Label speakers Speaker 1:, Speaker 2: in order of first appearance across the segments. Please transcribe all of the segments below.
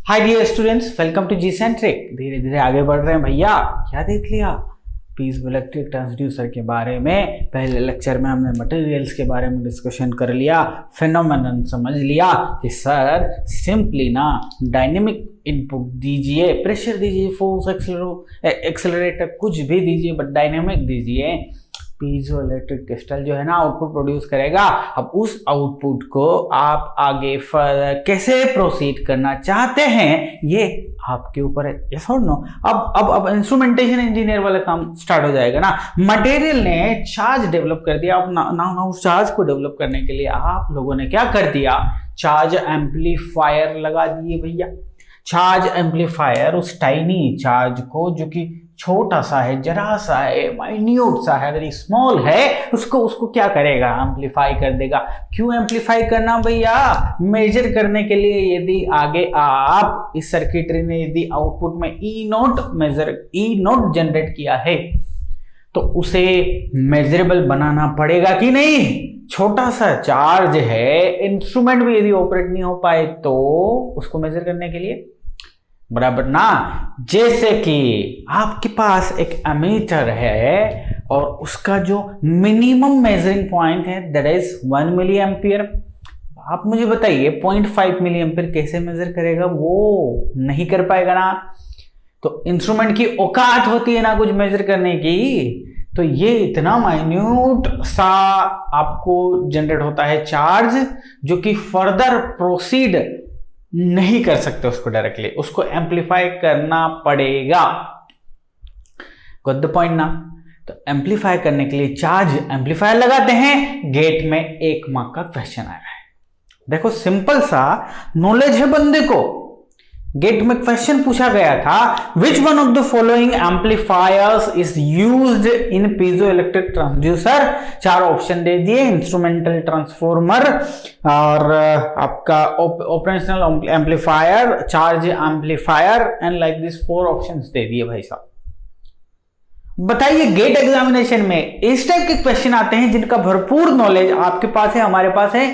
Speaker 1: Hi dear students, welcome to G centric. धीरे धीरे आगे बढ़ रहे हैं भैया। क्या देख लिया? पीजोइलेक्ट्रिक ट्रांसड्यूसर के बारे में पहले लेक्चर में हमने मटेरियल्स के बारे में डिस्कशन कर लिया, फेनोमेनन समझ लिया कि सर सिंपली ना डायनेमिक इनपुट दीजिए, प्रेशर दीजिए, फोर्स, एक्सेलरेटर कुछ भी दीजिए, बट डायनेमिक दीजिए। पीजोइलेक्ट्रिक क्रिस्टल जो है ना आउटपुट प्रोड्यूस करेगा। अब उस आउटपुट को आप आगे फर्दर कैसे प्रोसीड करना चाहते हैं ये आपके ऊपर है। यस और नो? अब इंस्ट्रूमेंटेशन इंजीनियर वाला काम स्टार्ट हो जाएगा ना। मटेरियल ने चार्ज डेवलप कर दिया। अब ना उस चार्ज को डेवलप करने के लिए आप लोगों ने क्या कर दिया? चार्ज एम्पलीफायर लगा दिए भैया। चार्ज एम्पलीफायर उस टाइनी चार्ज को, जो कि छोटा सा है, जरा सा है, माइन्यूट सा है, वेरी स्मॉल है, उसको क्या करेगा? एम्पलीफाई कर देगा। क्यों एम्पलीफाई करना भैया? मेजर करने के लिए। यदि आगे आप इस सर्किटरी ने यदि आउटपुट में ई नोट जनरेट किया है तो उसे मेजरेबल बनाना पड़ेगा कि नहीं? छोटा सा चार्ज है, इंस्ट्रूमेंट भी यदि ऑपरेट नहीं हो पाए तो उसको मेजर करने के लिए बराबर ना। जैसे कि आपके पास एक एमीटर है और उसका जो मिनिमम मेजरिंग पॉइंट है दैट इज 1 मिली एम्पियर। आप मुझे बताइए 0.5 मिली एम्पियर कैसे मेजर करेगा? वो नहीं कर पाएगा ना। तो इंस्ट्रूमेंट की औकात होती है ना कुछ मेजर करने की। तो ये इतना माइन्यूट सा आपको जनरेट होता है चार्ज, जो कि फर्दर प्रोसीड नहीं कर सकते उसको डायरेक्टली, उसको एम्पलीफाई करना पड़ेगा। गॉट द पॉइंट ना? तो एम्पलीफाई करने के लिए चार्ज एम्पलीफायर लगाते हैं। गेट में 1 मार्क का क्वेश्चन आया है। देखो सिंपल सा नॉलेज है बंदे को। गेट में क्वेश्चन पूछा गया था, which one of the following amplifiers is used in piezoelectric transducer. 4 option दे दिए, इंस्ट्रूमेंटल ट्रांसफॉर्मर और आपका operational amplifier, charge amplifier and like this 4 options दे दिए भाई साहब। बताइए गेट एग्जामिनेशन में इस टाइप के क्वेश्चन आते हैं जिनका भरपूर नॉलेज आपके पास है, हमारे पास है,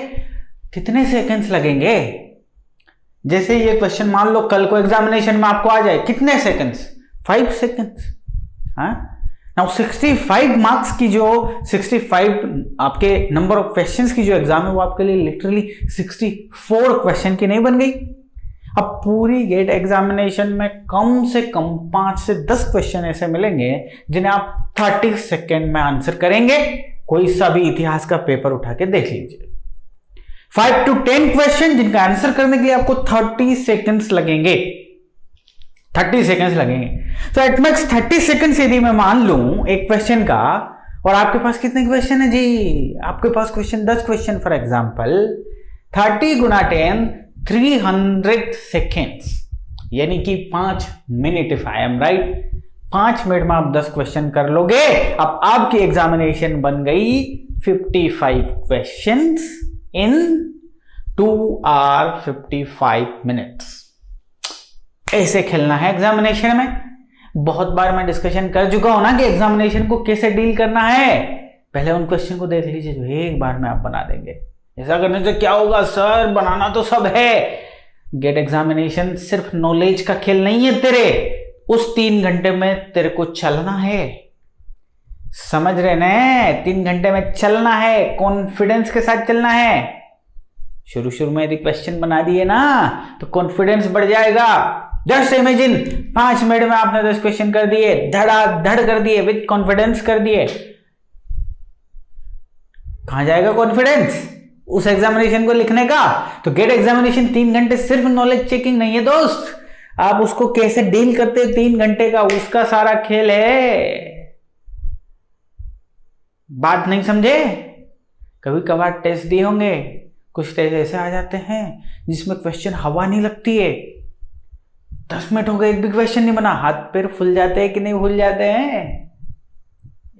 Speaker 1: कितने सेकंड्स लगेंगे? जैसे ये क्वेश्चन मान लो कल को एग्जामिनेशन में आपको आ जाए, कितने सेकंड्स? 5 सेकंड्स। हाँ, नाउ 65 मार्क्स की जो 65 आपके नंबर ऑफ क्वेश्चंस की जो एग्जाम है वो आपके लिए लिटरली 64 क्वेश्चन की नहीं बन गई। अब पूरी गेट एग्जामिनेशन में कम से कम 5 से 10 क्वेश्चन ऐसे मिलेंगे जिन्हें आप 30 सेकेंड में आंसर करेंगे। कोई सा भी इतिहास का पेपर उठा के देख लीजिए। 5 to 10 क्वेश्चन जिनका आंसर करने के लिए आपको 30 सेकंड्स लगेंगे। 30 सेकंड्स लगेंगे। तो एट मैक्स 30 सेकंड्स यदि मैं मान लूं एक क्वेश्चन का, और आपके पास कितने क्वेश्चन है जी? आपके पास क्वेश्चन 10 क्वेश्चन फॉर एग्जांपल, 30 गुना 10 300 सेकेंड्स, यानी कि 5 minute, if I am right. 5 minute में आप 10 क्वेश्चन कर लोगे। अब आपकी एग्जामिनेशन बन गई 55 क्वेश्चंस in 2 hour 55 minutes। ऐसे खेलना है एग्जामिनेशन में। बहुत बार मैं डिस्कशन कर चुका हूं ना कि एग्जामिनेशन को कैसे डील करना है। पहले उन क्वेश्चन को देख लीजिए जो एक बार में आप बना देंगे। ऐसा करने से क्या होगा सर? बनाना तो सब है। गेट एग्जामिनेशन सिर्फ नॉलेज का खेल नहीं है तेरे। उस 3 घंटे में तेरे को चलना है, समझ रहे ना? 3 घंटे में चलना है, कॉन्फिडेंस के साथ चलना है। शुरू में यदि क्वेश्चन बना दिए ना तो कॉन्फिडेंस बढ़ जाएगा। जस्ट इमेजिन 5 मिनट में आपने 10 क्वेश्चन कर दिए, धड़ कर दिए, विद कॉन्फिडेंस कर दिए। कहां जाएगा कॉन्फिडेंस उस एग्जामिनेशन को लिखने का? तो गेट एग्जामिनेशन 3 घंटे सिर्फ नॉलेज चेकिंग नहीं है दोस्त। आप उसको कैसे डील करते हैं 3 घंटे का, उसका सारा खेल है। बात नहीं समझे? कभी कभार टेस्ट दिए होंगे, कुछ टेस्ट ऐसे आ जाते हैं जिसमें क्वेश्चन हवा नहीं लगती है। 10 मिनट हो गए, एक भी क्वेश्चन नहीं बना, हाथ पैर फूल जाते हैं कि नहीं फूल जाते हैं?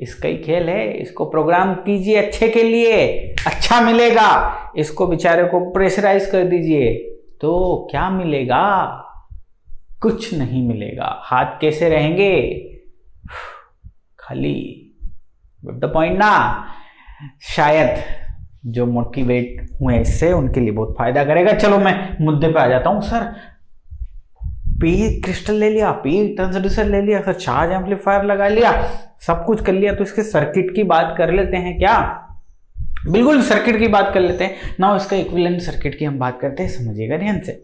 Speaker 1: इसका ही खेल है। इसको प्रोग्राम कीजिए अच्छे के लिए, अच्छा मिलेगा। इसको बेचारे को प्रेशराइज कर दीजिए तो क्या मिलेगा? कुछ नहीं मिलेगा। हाथ कैसे रहेंगे? खाली। द पॉइंट ना? शायद जो मोटिवेट हुए इससे उनके लिए बहुत फायदा करेगा। चलो मैं मुद्दे पे आ जाता हूं। सर पी क्रिस्टल ले लिया, पी ट्रांसड्यूसर ले लिया, फिर चार्ज एम्पलीफायर लगा लिया, सब कुछ कर लिया, तो इसके सर्किट की बात कर लेते हैं क्या? बिल्कुल सर्किट की बात कर लेते हैं ना। इसका इक्विवेलेंट सर्किट की हम बात करते हैं, समझिएगा ध्यान से।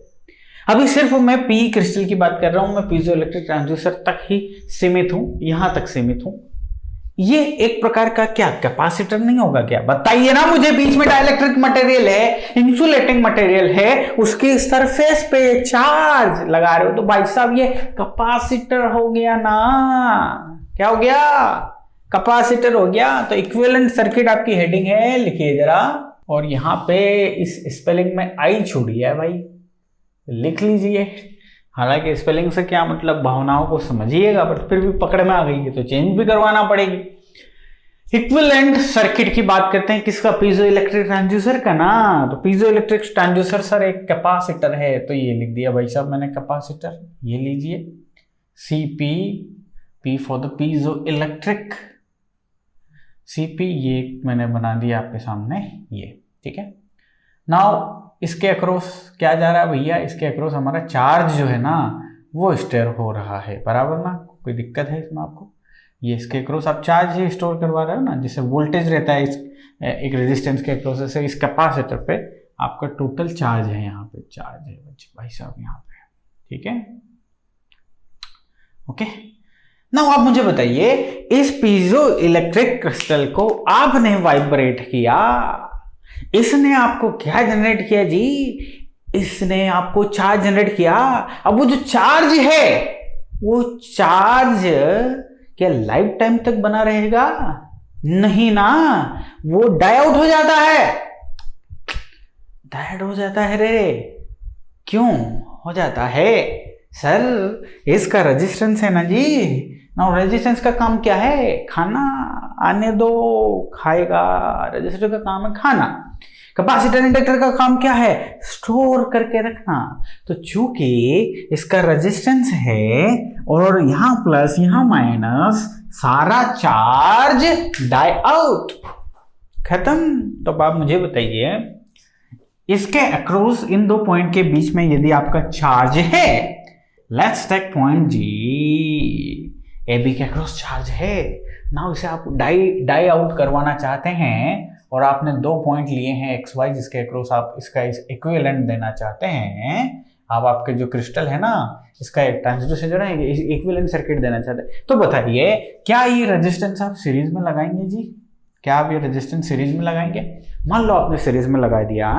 Speaker 1: अभी सिर्फ मैं पी क्रिस्टल की बात कर रहा हूं, मैं पीजो इलेक्ट्रिक ट्रांसड्यूसर तक ही सीमित हूं, यहां तक सीमित हूं। ये एक प्रकार का क्या कैपेसिटर नहीं होगा क्या? बताइए ना मुझे। बीच में डाइलेक्ट्रिक मटेरियल है, इंसुलेटिंग मटेरियल है, उसके सरफेस पे चार्ज लगा रहे हो तो भाई साहब ये कैपेसिटर हो गया ना। क्या हो गया? कैपेसिटर हो गया। तो इक्विवेलेंट सर्किट आपकी हेडिंग है, लिखिए जरा। और यहां पे इस स्पेलिंग में आई छूटी है भाई, लिख लीजिए। हालांकि स्पेलिंग से क्या मतलब, भावनाओं को समझिएगा, बट फिर भी पकड़ में आ गई है तो चेंज भी करवाना पड़ेगी। इक्विवेलेंट सर्किट की बात करते हैं किसका? पीजो इलेक्ट्रिक ट्रांसड्यूसर का ना। तो पीजो इलेक्ट्रिक ट्रांसड्यूसर सर एक कैपेसिटर है, तो ये लिख दिया भाई साहब मैंने कैपेसिटर। ये लीजिए CP, P for the piezo electric, CP ये मैंने बना दिया आपके सामने, ये ठीक है। नाउ इसके अक्रॉस क्या जा रहा है भैया? इसके अक्रॉस हमारा चार्ज जो है ना वो स्टोर हो रहा है, बराबर ना? कोई दिक्कत है इसमें आपको? ये इसके अक्रॉस आप चार्ज ही स्टोर करवा रहे हो ना, जैसे वोल्टेज रहता है इस एक रेजिस्टेंस के अक्रॉस, से इस कैपेसिटर पे आपका टोटल चार्ज है, यहाँ पे चार्ज है भाई साहब यहाँ पे, ठीक है, ओके। ना आप मुझे बताइए, इस पीजो इलेक्ट्रिक क्रिस्टल को आपने वाइब्रेट किया, इसने आपको क्या जनरेट किया जी? इसने आपको चार्ज जनरेट किया। अब वो जो चार्ज है, वो चार्ज क्या लाइफ टाइम तक बना रहेगा? नहीं ना, वो डाई आउट हो जाता है, डाई हो जाता है रे। क्यों हो जाता है सर? इसका रेजिस्टेंस है ना जी। ना रेजिस्टेंस का काम क्या है? खाना आने दो, खाएगा। रेजिस्टर का काम है खाना। कैपेसिटर इंडक्टर का काम क्या है? स्टोर करके रखना। तो चूंकि इसका रेजिस्टेंस है और यहां प्लस यहां माइनस, सारा चार्ज डाई आउट, खत्म। तो आप मुझे बताइए, इसके अक्रॉस इन दो पॉइंट के बीच में यदि आपका चार्ज है, लेट्स टेक पॉइंट जी, ए बी के अक्रॉस चार्ज है ना, उसे आप डाई आउट करवाना चाहते हैं और आपने दो पॉइंट लिए हैं एक्स वाई, जिसके अक्रॉस आप इसका इक्विवेलेंट देना चाहते हैं। आप आपके जो क्रिस्टल है ना, इसका एक ट्रांसड्यूसर जो है इक्विवेलेंट सर्किट देना चाहते हैं। तो बताइए, क्या ये रेजिस्टेंस आप सीरीज में लगाएंगे जी? क्या आप ये रेजिस्टेंस सीरीज में लगाएंगे? मान लो आपने सीरीज में लगा दिया,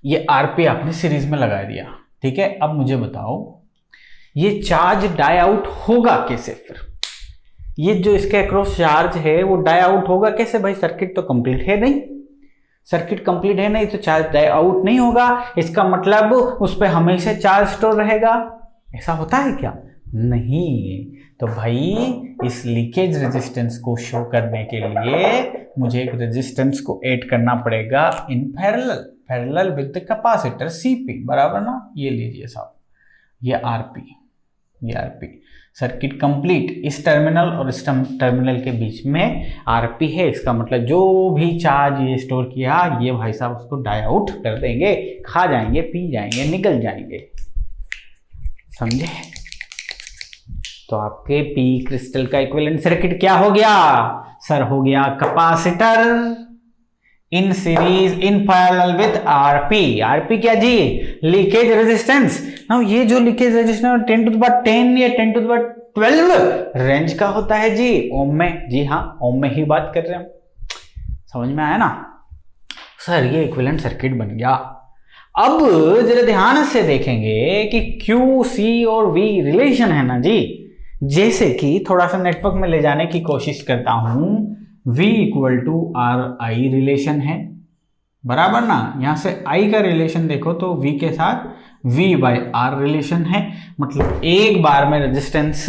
Speaker 1: ये आरपी आपने सीरीज में लगा दिया, ठीक है। अब मुझे बताओ, ये चार्ज डाई आउट होगा कैसे? फिर ये जो इसके अक्रॉस चार्ज है वो डाई आउट होगा कैसे भाई? सर्किट तो कंप्लीट है नहीं, सर्किट कंप्लीट है नहीं, तो चार्ज डाई आउट नहीं होगा। इसका मतलब उस पर हमेशा चार्ज स्टोर रहेगा, ऐसा होता है क्या? नहीं। तो भाई इस लीकेज रेजिस्टेंस को शो करने के लिए मुझे एक रेजिस्टेंस को ऐड करना पड़ेगा इन parallel with the capacitor CP, बराबर ना? ये लीजिए साहब, ये आरपी, ये आरपी सर्किट कंप्लीट। इस टर्मिनल और इस टर्मिनल के बीच में आरपी है, इसका मतलब जो भी चार्ज ये स्टोर किया, ये भाई साहब उसको डाई आउट कर देंगे, खा जाएंगे, पी जाएंगे, निकल जाएंगे, समझे? तो आपके पी क्रिस्टल का इक्विवेलेंट सर्किट क्या हो गया सर? हो गया capacitor in series in parallel with RP. RP क्या जी? Leakage resistance. नाउ ये जो leakage resistance 10 to the power 10 या 10 टू द पावर 12 रेंज का होता है जी, ओम में। जी हाँ, ओम में ही बात कर रहे हैं, समझ में आया ना सर? ये इक्विवेलेंट सर्किट बन गया। अब जरा ध्यान से देखेंगे कि क्यू, सी और वी रिलेशन है ना जी। जैसे कि थोड़ा सा नेटवर्क में ले जाने की कोशिश करता हूं, V equal to R I relation है, बराबर ना? यहां से I का रिलेशन देखो तो V के साथ V बाय R रिलेशन है, मतलब एक बार में रेजिस्टेंस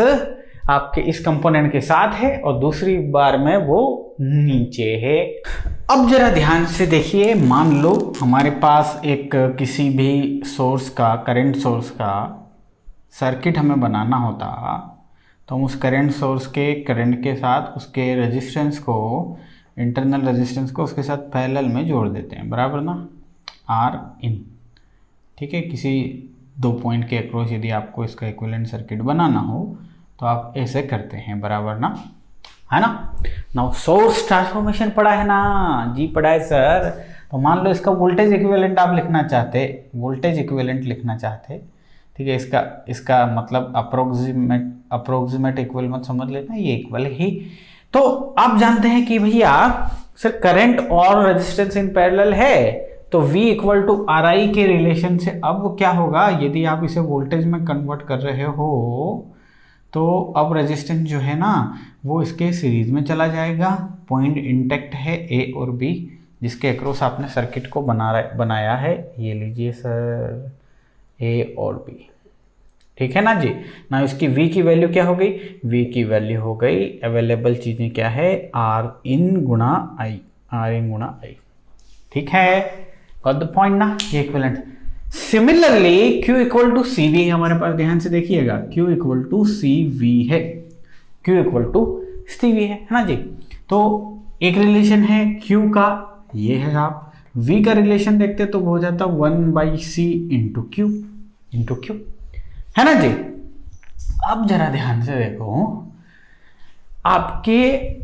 Speaker 1: आपके इस कंपोनेंट के साथ है और दूसरी बार में वो नीचे है। अब जरा ध्यान से देखिए, मान लो हमारे पास एक किसी भी सोर्स का, करंट सोर्स का सर्किट हमें बनाना होता, तो हम उस करंट सोर्स के करंट के साथ उसके रेजिस्टेंस को, इंटरनल रेजिस्टेंस को उसके साथ पैरेलल में जोड़ देते हैं, बराबर ना? आर इन, ठीक है। किसी 2 पॉइंट के अक्रॉस यदि आपको इसका इक्विवेलेंट सर्किट बनाना हो तो आप ऐसे करते हैं, बराबर ना, है ना। नाउ सोर्स ट्रांसफॉर्मेशन पढ़ा है ना जी, पढ़ा है सर। तो मान लो इसका वोल्टेज इक्विवेलेंट आप लिखना चाहते, वोल्टेज इक्विवेलेंट लिखना चाहते, ठीक है। इसका मतलब अप्रोक्सीमेट इक्वल मत समझ लेना, ये इक्वल ही। तो आप जानते हैं कि भैया सर करंट और रेजिस्टेंस इन पैरेलल है, तो V equal to R I के रिलेशन से अब क्या होगा, यदि आप इसे वोल्टेज में कन्वर्ट कर रहे हो तो अब रेजिस्टेंस जो है ना वो इसके सीरीज में चला जाएगा। पॉइंट इंटेक्ट है A और B, जिसके अक्रॉस आपने सर्किट को बनाया है, ये लीजिए सर A और B, ठीक है ना जी। ना इसकी V की वैल्यू क्या हो गई, V की वैल्यू हो गई, अवेलेबल चीज़ें क्या है, R इन गुणा I, ठीक है। गॉट द पॉइंट ना, ये equivalent. Similarly Q equal to C V हमारे पास, ध्यान से देखिएगा, Q equal to C V है, Q equal to C V है ना जी। तो एक रिलेशन है Q का, ये है। आप V का रिलेशन देखते तो वो हो जाता 1/C इंटू Q, है ना जी। अब जरा ध्यान से देखो, आपके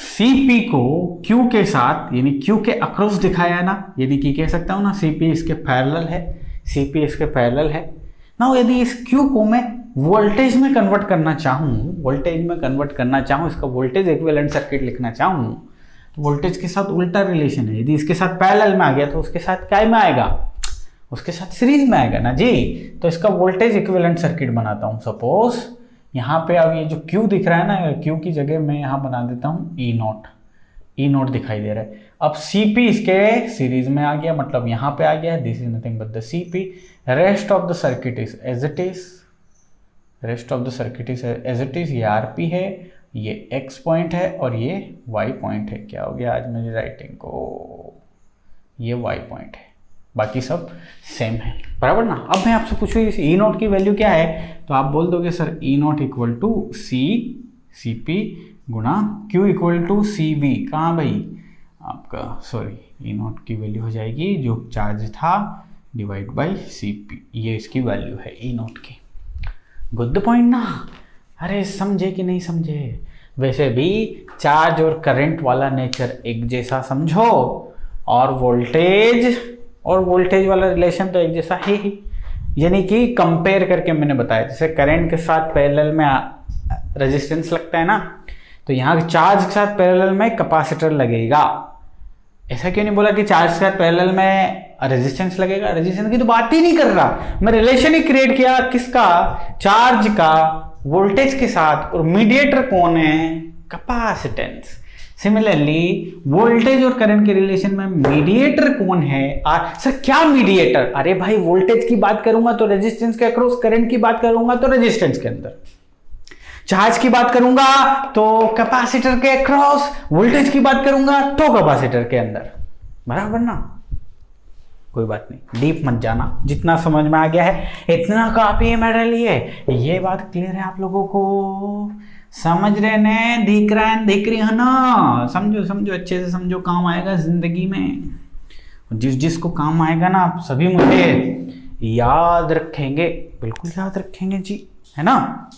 Speaker 1: Cp को Q के साथ यानी Q के अक्रॉस दिखाया है ना, यानी कि कह सकता हूं ना Cp इसके पैरेलल है, Cp इसके पैरेलल है ना। यदि इस Q को मैं वोल्टेज में कन्वर्ट करना चाहूं, इसका वोल्टेज इक्विवेलेंट सर्किट लिखना चाहूं, तो वोल्टेज के साथ उल्टा रिलेशन है। यदि इसके साथ पैरेलल में आ गया तो उसके साथ क्या में आएगा, उसके साथ सीरीज में आएगा ना जी। तो इसका वोल्टेज इक्विवेलेंट सर्किट बनाता हूं। सपोज यहाँ पे अब ये जो Q दिख रहा है ना, Q की जगह मैं यहाँ बना देता हूँ E नोट दिखाई दे रहा है। अब Cp इसके सीरीज में आ गया, मतलब यहाँ पे आ गया, this is nothing but the Cp। Rest of the circuit is as it is, ये Rp है, ये X पॉइंट है और ये Y पॉइंट है। क्या हो गया आज मेरी राइटिंग को, ये Y पॉइंट है, बाकी सब सेम है, बराबर ना। अब मैं आपसे पूछूँ इस E नोट की वैल्यू क्या है, तो आप बोल दोगे sir E naught equal to Cp गुणा Q इक्वल टू Cv। कहाँ भाई आपका, सॉरी, E नोट की वैल्यू हो जाएगी जो चार्ज था डिवाइड बाई Cp, ये इसकी वैल्यू है E नोट की। गुड पॉइंट ना। अरे समझे कि नहीं समझे। वैसे भी चार्ज और करंट वाला नेचर एक जैसा समझो, और वोल्टेज वाला रिलेशन तो एक जैसा है ही। यानी कि कंपेयर करके मैंने बताया, जैसे करंट के साथ पैरेलल में रेजिस्टेंस लगता है ना, तो यहाँ चार्ज के साथ पैरेलल में कैपेसिटर लगेगा। ऐसा क्यों नहीं बोला कि चार्ज के साथ पैरेलल में रेजिस्टेंस लगेगा, रेजिस्टेंस की तो बात ही नहीं कर रहा मैं, रिलेशन ही क्रिएट किया किसका, चार्ज का वोल्टेज के साथ, और मीडिएटर कौन है, कैपेसिटेंस। सिमिलरली वोल्टेज और करंट के रिलेशन में मीडिएटर कौन है। सर क्या मीडिएटर, अरे भाई वोल्टेज की बात करूंगा तो रेजिस्टेंस के अक्रॉस, करंट की बात करूंगा तो रेजिस्टेंस के अंदर, चार्ज की बात करूंगा तो कैपेसिटर के अक्रॉस, वोल्टेज की बात करूंगा तो कैपेसिटर के अंदर, बराबर ना। कोई बात नहीं, डीप मत जाना, जितना समझ में आ गया है इतना काफी है मेरे लिए। ये बात क्लियर है आप लोगों को, समझ रहे ने, दिख रही है ना। समझो अच्छे से समझो, काम आएगा जिंदगी में। जिसको काम आएगा ना, आप सभी मुझे याद रखेंगे, बिल्कुल याद रखेंगे जी, है ना,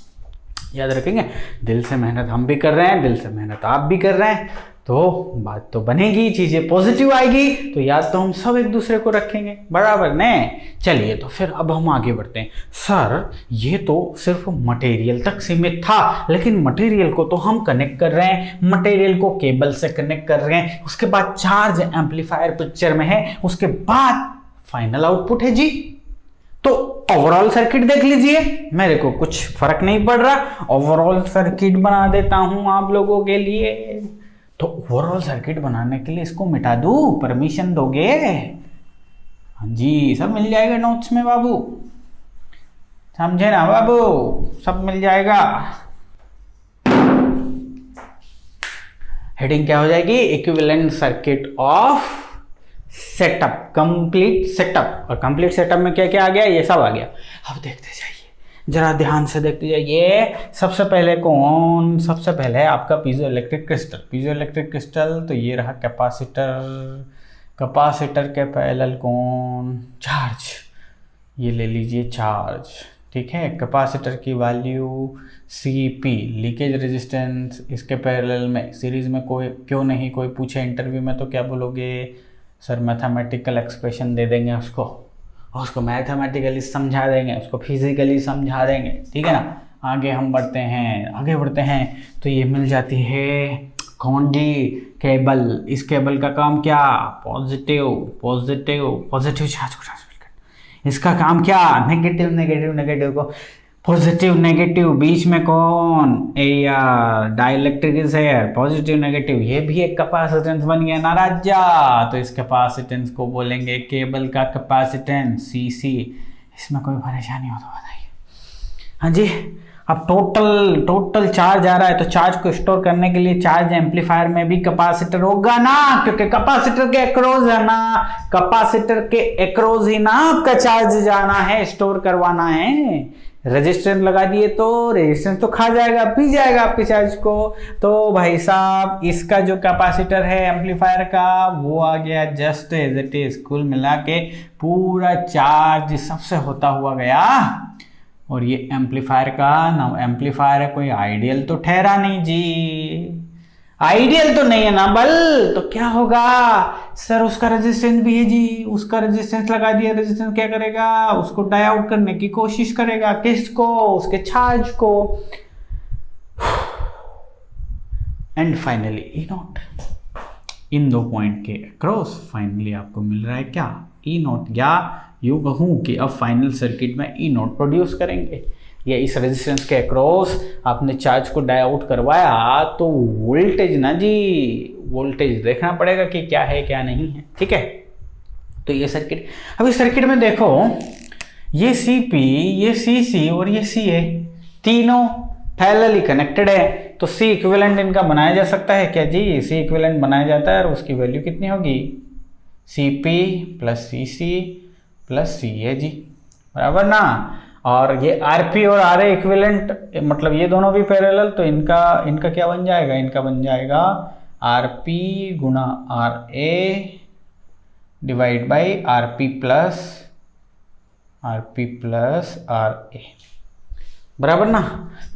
Speaker 1: याद रखेंगे। दिल से मेहनत हम भी कर रहे हैं, दिल से मेहनत आप भी कर रहे हैं, तो बात तो बनेगी, चीजें पॉजिटिव आएगी, तो याद तो हम सब एक दूसरे को रखेंगे, बराबर ने। चलिए तो फिर अब हम आगे बढ़ते हैं। सर ये तो सिर्फ मटेरियल तक सीमित था, लेकिन मटेरियल को तो हम कनेक्ट कर रहे हैं, मटेरियल को केबल से कनेक्ट कर रहे हैं, उसके बाद चार्ज एम्पलीफायर पिक्चर में है, उसके बाद फाइनल आउटपुट है जी। तो ओवरऑल सर्किट देख लीजिए, मेरे को कुछ फर्क नहीं पड़ रहा, ओवरऑल सर्किट बना देता हूं आप लोगों के लिए। तो ओवरऑल सर्किट बनाने के लिए इसको मिटा दूं, परमिशन दोगे? हाँ जी, सब मिल जाएगा नोट्स में बाबू, समझे ना बाबू, सब मिल जाएगा। हेडिंग क्या हो जाएगी, equivalent circuit of setup, complete setup. और कंप्लीट सेटअप में क्या क्या आ गया, ये सब आ गया। अब देखते जाइए, जरा ध्यान से देखते जाइए। सबसे पहले आपका पीजो इलेक्ट्रिक क्रिस्टल, तो ये रहा कैपेसिटर के पैरेलल कौन, चार्ज। ये ले लीजिए चार्ज, ठीक है। कैपेसिटर की वैल्यू Cp, लीकेज रेजिस्टेंस, इसके पैरेलल में सीरीज में कोई क्यों नहीं, कोई पूछे इंटरव्यू में तो क्या बोलोगे सर, मैथमेटिकल एक्सप्रेशन दे देंगे उसको, और उसको मैथमेटिकली समझा देंगे, उसको फिजिकली समझा देंगे, ठीक है ना। आगे हम बढ़ते हैं तो ये मिल जाती है कौन जी, केबल। इस केबल का काम क्या, पॉजिटिव चार्ज को ट्रांसमिट करना। इसका काम क्या, नेगेटिव को पॉजिटिव नेगेटिव, बीच में कौन, डाइलेक्ट्रिक है, पॉजिटिव नेगेटिव, ये भी एक कैपेसिटेंस बन गया ना राजा। तो इस कैपेसिटेंस को बोलेंगे केबल का कैपेसिटेंस Cc। इसमें कोई परेशानी हो तो बताइए। हाँ जी, अब टोटल चार्ज आ रहा है, तो चार्ज को स्टोर करने के लिए चार्ज एम्पलीफायर में भी कैपेसिटर होगा ना, क्योंकि कैपेसिटर के अक्रॉस है ना, कैपेसिटर के अक्रॉस ही ना आपका चार्ज जाना है, स्टोर करवाना है। रेजिस्टेंस लगा दिए तो रेजिस्टेंस तो खा जाएगा, पी जाएगा आपके चार्ज को। तो भाई साहब इसका जो कैपेसिटर है एम्पलीफायर का, वो आ गया जस्ट एज इट इज, कुल मिला के पूरा चार्ज सबसे होता हुआ गया। और ये एम्पलीफायर का ना, एम्पलीफायर है कोई आइडियल तो ठहरा नहीं जी, आइडियल तो नहीं है ना बल, तो क्या होगा सर, उसका रेजिस्टेंस भी है जी, उसका रेजिस्टेंस लगा दिया, रेजिस्टेंस क्या करेगा, उसको डाई आउट करने की कोशिश करेगा, किसको, उसके चार्ज को। एंड फाइनली ई नॉट, इन दो पॉइंट के अक्रॉस फाइनली आपको मिल रहा है क्या, ई नॉट, या यूं कहूं कि अब फाइनल सर्किट में ई नॉट प्रोड्यूस करेंगे। या इस रेजिस्टेंस के अक्रॉस आपने चार्ज को डाई आउट करवाया तो वोल्टेज ना जी, वोल्टेज देखना पड़ेगा कि क्या है क्या नहीं है, ठीक है। तो ये सर्किट, अब इस सर्किट में देखो ये Cp, ये Cc और ये Ca तीनों पैरेलली कनेक्टेड है, तो C इक्विवेलेंट इनका बनाया जा सकता है क्या जी, C इक्विवेलेंट बनाया जाता है, और उसकी वैल्यू कितनी होगी, Cp plus Cc plus Ca जी, बराबर ना। और ये Rp और Ra इक्विवेलेंट, मतलब ये दोनों भी पैरेलल, तो इनका क्या बन जाएगा, इनका बन जाएगा Rp गुणा Ra divide by Rp plus Ra, बराबर ना।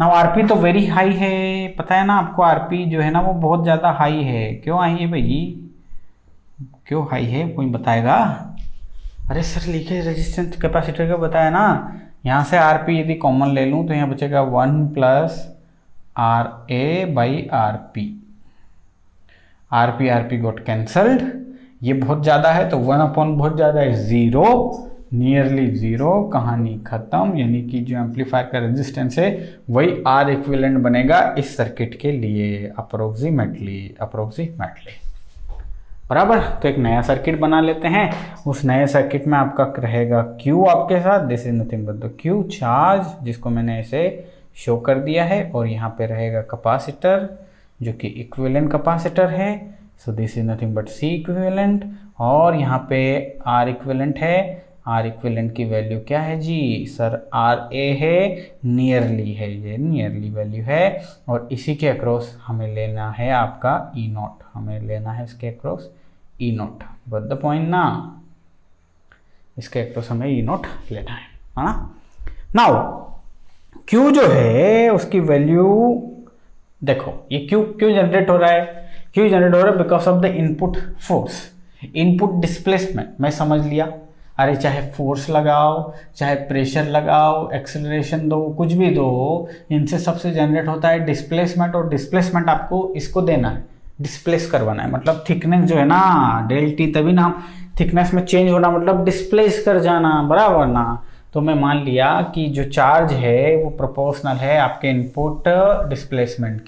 Speaker 1: Rp तो वेरी हाई है, पता है ना आपको, Rp जो है ना वो बहुत ज़्यादा हाई है। क्यों हाई है भाई, क्यों हाई है, कोई बताएगा। अरे सर लीकेज रेजिस्टेंस कैपेसिटर का बताया ना, यहाँ से Rp यदि कॉमन ले लूँ तो यहाँ बचेगा 1 plus Ra by Rp got cancelled, ये बहुत ज़्यादा है तो 1 अपॉन बहुत ज़्यादा है 0, नियरली 0, कहानी खत्म। यानी कि जो एम्पलीफायर का रेजिस्टेंस है वही R इक्विवेलेंट बनेगा इस सर्किट के लिए, अप्रोक्सीमेटली, बराबर। तो एक नया सर्किट बना लेते हैं, उस नए सर्किट में आपका रहेगा Q आपके साथ, this is nothing but the Q charge, जिसको मैंने ऐसे शो कर दिया है, और यहाँ पे रहेगा कैपेसिटर जो कि इक्विवेलेंट कैपेसिटर है, सो this is nothing but C equivalent, और यहाँ पे R इक्विवेलेंट है। R इक्विवेलेंट की वैल्यू क्या है जी सर, Ra है, नियरली है, ये नियरली वैल्यू है, और इसी के अक्रॉस हमें लेना है आपका ई नॉट, हमें लेना है इसके across E not, but the point ना, इसके अक्रॉस हमें ई नॉट लेना है ना। नाउ Q जो है उसकी वैल्यू देखो, ये क्यों जनरेट हो रहा है, क्यों जनरेट हो रहा है, because of the input force, input displacement, मैं समझ लिया। अरे चाहे फोर्स लगाओ, चाहे प्रेशर लगाओ, एक्सेलरेशन दो, कुछ भी दो, इनसे सबसे जनरेट होता है डिस्प्लेसमेंट, और डिस्प्लेसमेंट आपको इसको देना है, डिस्प्लेस करवाना है, मतलब थिकनेस जो है ना, डेल टी, तभी ना थिकनेस में चेंज होना मतलब डिस्प्लेस कर जाना, बराबर ना। तो मैं मान लिया कि जो चार्ज है वो प्रोपोर्शनल है आपके इनपुट डिस्प्लेसमेंट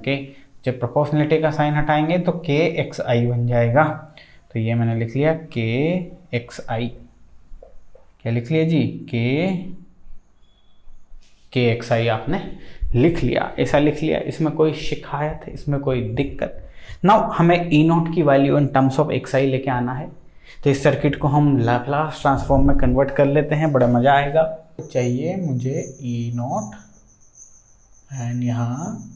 Speaker 1: के, जब प्रोपोर्शनलिटी का साइन हटाएंगे तो KXI बन जाएगा। तो ये मैंने लिख लिया KXI, क्या लिख लिया जी, KXI आपने लिख लिया, ऐसा लिख लिया, इसमें कोई शिकायत है, इसमें कोई दिक्कत। नाउ हमें ई नॉट की value in terms of XI लेके आना है, तो इस सर्किट को हम लैप्लास ट्रांसफॉर्म में कन्वर्ट कर लेते हैं, बड़ा मज़ा आएगा। चाहिए मुझे ई नॉट, एंड यहाँ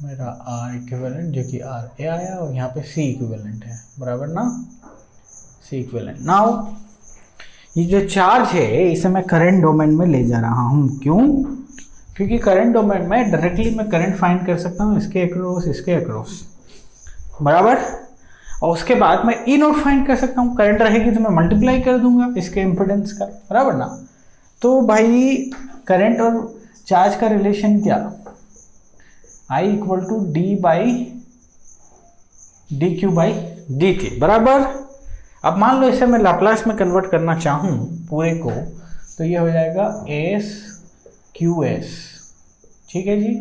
Speaker 1: मेरा R इक्विवेलेंट जो कि Ra आया, और यहाँ पे C इक्विवेलेंट है, बराबर ना, C इक्विवेलेंट। नाउ ये जो चार्ज है इसे मैं करंट डोमेन में ले जा रहा हूँ। क्यों? क्योंकि करंट डोमेन में डायरेक्टली मैं करंट फाइंड कर सकता हूँ इसके अक्रॉस, इसके अक्रॉस, बराबर। और उसके बाद मैं ई नोट फाइंड कर सकता हूँ, करंट रहेगी तो मैं मल्टीप्लाई कर दूंगा इसके इम्पिडेंस का, बराबर ना। तो भाई करंट और चार्ज का रिलेशन क्या, I equal to D by D Q by D T, बराबर। अब मान लो इसे मैं लाप्लास में कन्वर्ट करना चाहूँ पूरे को, तो ये हो जाएगा एस क्यू एस, ठीक है जी।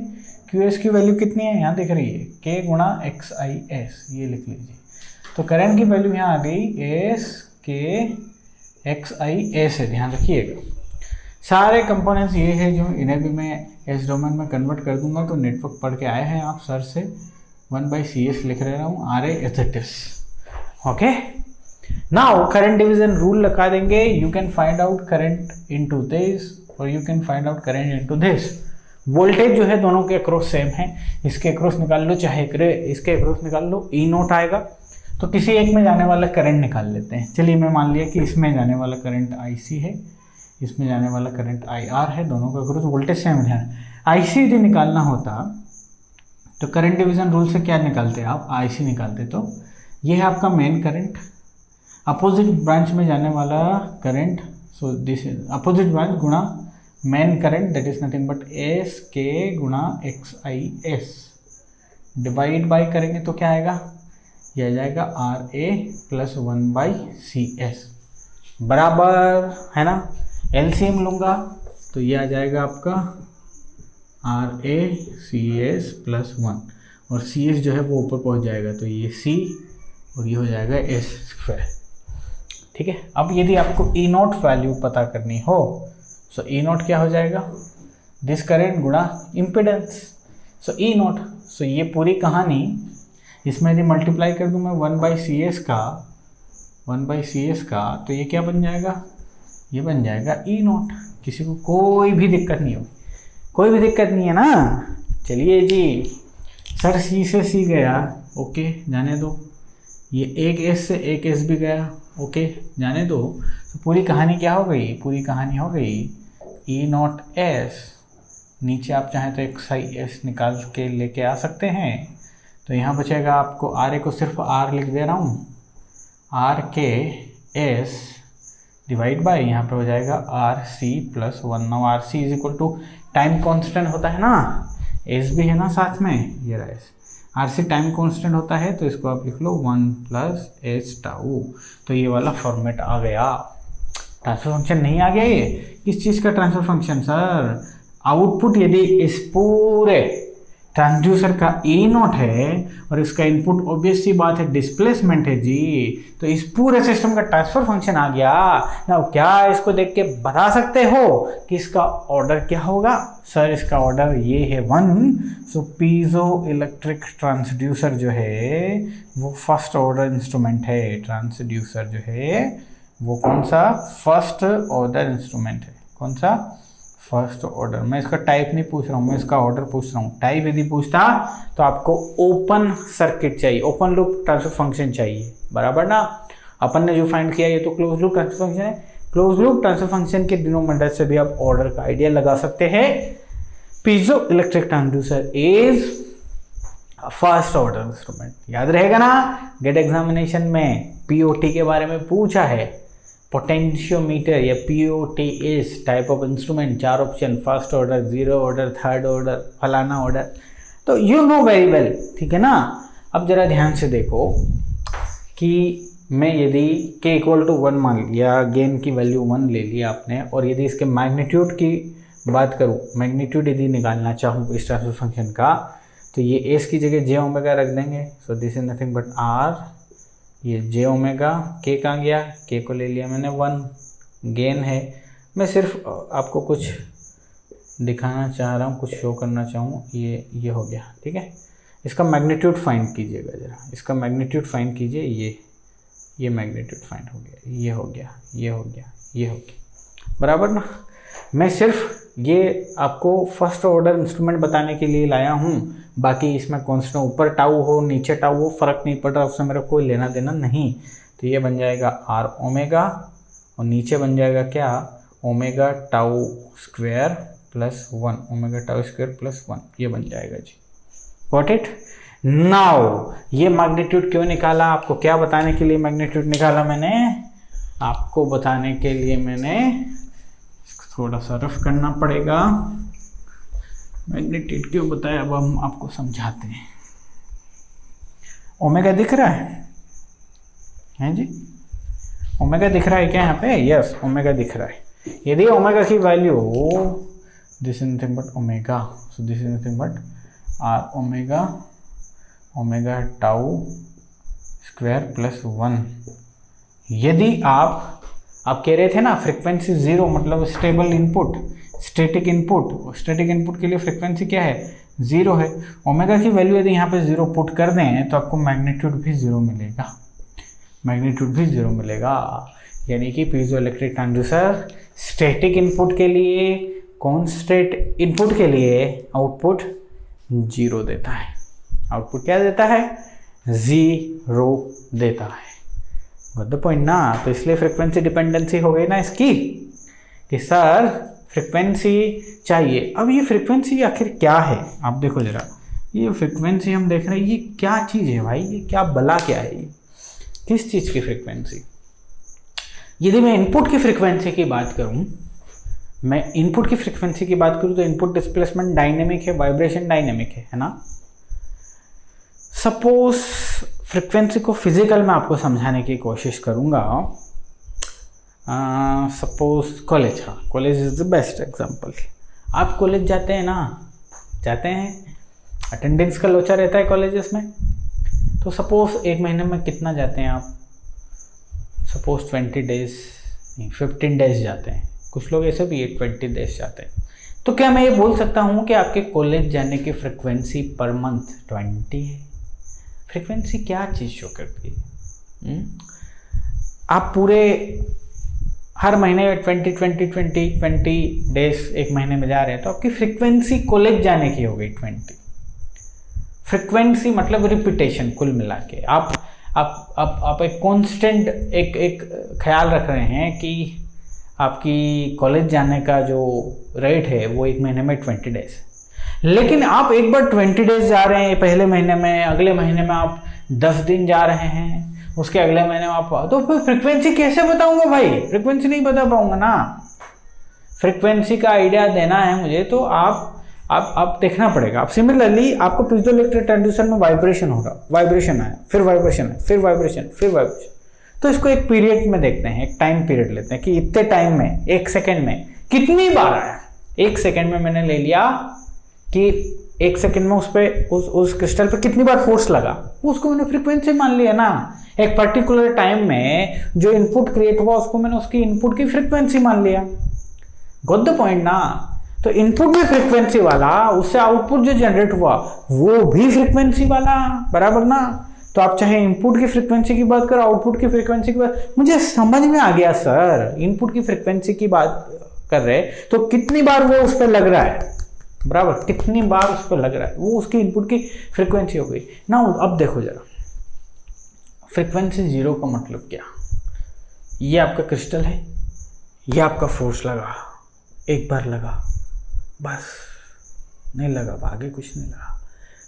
Speaker 1: क्यू एस की वैल्यू कितनी है, यहाँ दिख रही है, के गुणा एक्स आई एस, ये लिख लीजिए। तो करंट की वैल्यू यहाँ आ गई एस के एक्स आई एस है, ध्यान रखिएगा। सारे कंपोनेंट्स ये है जो इन्हें भी मैं एस डोमेन में कन्वर्ट कर दूंगा। तो नेटवर्क पढ़ के आए हैं आप सर से, 1/CS लिख रहा हूँ, RA as it is, okay. Now current division rule लगा देंगे, you can find out current into this और you can find out current into this. Voltage जो है दोनों के अक्रॉस सेम है, इसके अक्रॉस निकाल लो चाहे इसके अक्रॉस निकाल लो, ई नोट आएगा। तो किसी एक में जाने वाला करंट निकाल लेते हैं। चलिए मैं मान लिया कि इसमें जाने वाला करंट IC है, इसमें जाने वाला करंट IR है, दोनों का अक्रॉस वोल्टेज सेम है। IC यदि निकालना होता तो करंट डिवीजन रूल से क्या निकालते आप, IC निकालते। तो ये है आपका मेन करंट, अपोजिट ब्रांच में जाने वाला current, so this is opposite branch गुणा main current, that is nothing but S के गुणा X I S, divide by करेंगे तो क्या आएगा, ये आ जाएगा RA प्लस 1/CS, बराबर है ना। LCM लूँगा तो ये आ जाएगा आपका RACS प्लस 1, और CS जो है वो ऊपर पहुंच जाएगा, तो ये C और ये हो जाएगा S स्क्वायर, ठीक है। अब यदि आपको E नोट वैल्यू पता करनी हो, सो E नोट क्या हो जाएगा, दिस करंट गुणा इम्पिडेंस, सो E नोट। सो ये पूरी कहानी, इसमें यदि मल्टीप्लाई कर दूँ मैं 1/CS का, तो ये क्या बन जाएगा, ये बन जाएगा E नोट। किसी को कोई भी दिक्कत नहीं होगी, कोई भी दिक्कत नहीं है ना। चलिए जी, सर C से C गया, ओके जाने दो। ये एक S से एक S भी गया, ओके जाने दो। तो पूरी कहानी क्या हो गई, पूरी कहानी हो गई E नोट S, नीचे आप चाहें तो XIS निकाल के लेके आ सकते हैं। तो यहाँ बचेगा आपको, RA को सिर्फ R लिख दे रहा हूँ, RKS डिवाइड बाय यहाँ पे हो जाएगा RC plus 1। Now RC is equal to time constant होता है ना, S भी है ना साथ में, ये रहा S। RC टाइम कांस्टेंट होता है, तो इसको आप लिख लो 1 प्लस S टाउ। तो ये वाला फॉर्मेट आ गया। ट्रांसफर फंक्शन नहीं आ गया, ये किस चीज़ का ट्रांसफर फंक्शन सर, आउटपुट यदि इस पूरे ट्रांसड्यूसर का E नोट है और इसका इनपुट ऑब्वियस सी बात है डिस्प्लेसमेंट है जी, तो इस पूरे सिस्टम का ट्रांसफर फंक्शन आ गया ना। क्या इसको देख के बता सकते हो कि इसका ऑर्डर क्या होगा, सर इसका ऑर्डर ये है 1। सो पीजो इलेक्ट्रिक ट्रांसड्यूसर जो है वो फर्स्ट ऑर्डर इंस्ट्रूमेंट है। ट्रांसड्यूसर जो है वो कौन सा, फर्स्ट ऑर्डर इंस्ट्रूमेंट है। कौन सा, फर्स्ट ऑर्डर। मैं इसका टाइप नहीं पूछ रहा हूँ, मैं इसका ऑर्डर पूछ रहा हूँ। टाइप यदि पूछता तो आपको ओपन सर्किट चाहिए, ओपन लूप ट्रांसफर फंक्शन चाहिए, बराबर ना। अपन ने जो फाइंड किया ये तो क्लोज लूप ट्रांसफर फंक्शन है। क्लोज लूप ट्रांसफर फंक्शन के डिनोमिनेटर से भी आप ऑर्डर का आइडिया लगा सकते हैं। Piezo electric transducer is first order instrument, याद रहेगा ना। गेट एग्जामिनेशन में POT के बारे में पूछा है। पोटेंशियोमीटर या POT is type of instrument, 4 option, first order, 0 order, third order, फलाना ऑर्डर, तो यू नो वेरी वेल, ठीक है ना। अब जरा ध्यान से देखो कि मैं यदि k इक्वल टू 1 मान लिया, गेन की वैल्यू 1 ले लिया आपने, और यदि इसके मैग्नीट्यूड की बात करूँ, मैग्नीट्यूड यदि निकालना चाहूँ इस ट्रांसफर फंक्शन का, तो ये s की जगह j ओमेगा रख देंगे। सो this is nothing but r, ये j ओमेगा, k कहाँ गया, k को ले लिया मैंने 1, गेन है। मैं सिर्फ आपको कुछ दिखाना चाह रहा हूँ, कुछ शो करना चाहूँ, ये हो गया, ठीक है। इसका मैग्नीट्यूड फाइंड कीजिएगा जरा, इसका मैग्नीट्यूड फाइंड कीजिए। ये मैग्नीट्यूड फाइंड हो गया, ये हो गया, ये हो गया, ये हो गया, बराबर ना। मैं सिर्फ ये आपको फर्स्ट ऑर्डर इंस्ट्रूमेंट बताने के लिए लाया हूँ, बाकी इसमें कॉन्स्टेंट ऊपर टाउ हो नीचे टाउ हो फर्क नहीं पड़ रहा, उससे मेरा कोई लेना देना नहीं। तो ये बन जाएगा R ओमेगा और नीचे बन जाएगा क्या, omega tau square plus 1, omega tau square plus 1, ये बन जाएगा जी। Got it. नाउ ये मैग्नीट्यूड क्यों निकाला, आपको क्या बताने के लिए मैग्नीट्यूड निकाला मैंने, आपको बताने के लिए मैंने, थोड़ा सा रफ करना पड़ेगा, मैग्नीट्यूड क्यों बताया अब हम आपको समझाते हैं। ओमेगा दिख रहा है जी, ओमेगा दिख रहा है क्या यहाँ पे, यस ओमेगा दिख रहा है। यदि ओमेगा की value, this is nothing but omega, so this is nothing but R omega, omega tau square plus 1। यदि आप कह रहे थे ना फ्रीक्वेंसी 0 मतलब stable input, static input, static input के लिए फ्रीक्वेंसी क्या है, 0 है। ओमेगा की वैल्यू यदि यहाँ पे 0 पुट कर दें तो आपको मैग्नीट्यूड भी 0 मिलेगा, मैग्नीट्यूड भी 0 मिलेगा। यानी कि पीजोइलेक्ट्रिक ट्रांसड्यूसर स्टैटिक इनपुट के लिए, कॉन्स्टेंट इनपुट के लिए आउटपुट 0 देता है। आउटपुट क्या देता है, 0 देता है। गॉट द पॉइंट ना। तो इसलिए फ्रीक्वेंसी डिपेंडेंसी हो गई ना इसकी, कि सर फ्रीक्वेंसी चाहिए। अब ये फ्रीक्वेंसी आखिर क्या है, आप देखो जरा, ये फ्रीक्वेंसी हम देख रहे हैं, ये क्या चीज़ है भाई, ये क्या बला क्या है, ये किस चीज़ की फ्रीक्वेंसी। यदि मैं इनपुट की फ्रीक्वेंसी की बात करूं, मैं इनपुट की फ्रीक्वेंसी की बात करूं तो इनपुट डिस्प्लेसमेंट डायनेमिक है, वाइब्रेशन डायनेमिक है ना। सपोज फ्रीक्वेंसी को फिजिकल में आपको समझाने की कोशिश करूंगा। सपोज कॉलेज, हाँ college is the best example. आप कॉलेज जाते हैं ना, जाते हैं, अटेंडेंस का लोचा रहता है कॉलेजेस में। तो सपोज एक महीने में कितना जाते हैं आप, सपोज 20 डेज नहीं 15 डेज जाते हैं, कुछ लोग ऐसे भी 20 डेज जाते हैं। तो क्या मैं ये बोल सकता हूँ कि आपके कॉलेज जाने की फ्रिक्वेंसी पर मंथ 20 है। फ्रिक्वेंसी क्या चीज़ शो करती है, आप पूरे हर महीने 20 डेज एक महीने में जा रहे हैं तो आपकी फ्रिक्वेंसी कॉलेज जाने की हो गई 20। फ्रिक्वेंसी मतलब रिपीटेशन, कुल मिला के आप एक कांस्टेंट एक ख्याल रख रहे हैं कि आपकी कॉलेज जाने का जो रेट है वो एक महीने में 20 डेज। लेकिन आप एक बार 20 डेज जा रहे हैं पहले महीने में, अगले महीने में आप 10 दिन जा रहे हैं, उसके अगले महीने में आप, तो फिर फ्रिक्वेंसी कैसे बताऊंगा भाई, फ्रिक्वेंसी नहीं बता पाऊंगा ना। फ्रिक्वेंसी का आइडिया देना है मुझे तो आप देखना पड़ेगा। आप सिमिलरली आपको पीजोइलेक्ट्रिक ट्रांसड्यूसर में वाइब्रेशन होगा, वाइब्रेशन आया, फिर वाइब्रेशन है, फिर वाइब्रेशन, फिर वाइब्रेशन। तो इसको एक पीरियड में देखते हैं, एक टाइम पीरियड लेते हैं कि इतने टाइम में, 1 सेकेंड में कितनी बार आया। 1 सेकेंड में मैंने ले लिया कि 1 सेकेंड में उस क्रिस्टल पे कितनी बार फोर्स लगा, उसको मैंने फ्रीक्वेंसी मान लिया ना। एक पर्टिकुलर टाइम में जो इनपुट क्रिएट हुआ उसको मैंने उसकी इनपुट की फ्रीक्वेंसी मान लिया। गॉट द पॉइंट ना। तो इनपुट भी फ्रीक्वेंसी वाला, उससे आउटपुट जो जनरेट हुआ वो भी फ्रीक्वेंसी वाला, बराबर ना। तो आप चाहे इनपुट की फ्रीक्वेंसी की बात करो, आउटपुट की फ्रीक्वेंसी की बात, मुझे समझ में आ गया सर। इनपुट की फ्रीक्वेंसी की बात कर रहे तो कितनी बार वो उस पर लग रहा है, बराबर, कितनी बार उस पर लग रहा है, वो उसकी इनपुट की फ्रीक्वेंसी हो गई ना। अब देखो जरा, फ्रीक्वेंसी 0 का मतलब क्या। ये आपका क्रिस्टल है, ये आपका फोर्स लगा, एक बार लगा, बस नहीं लगा, आगे कुछ नहीं लगा।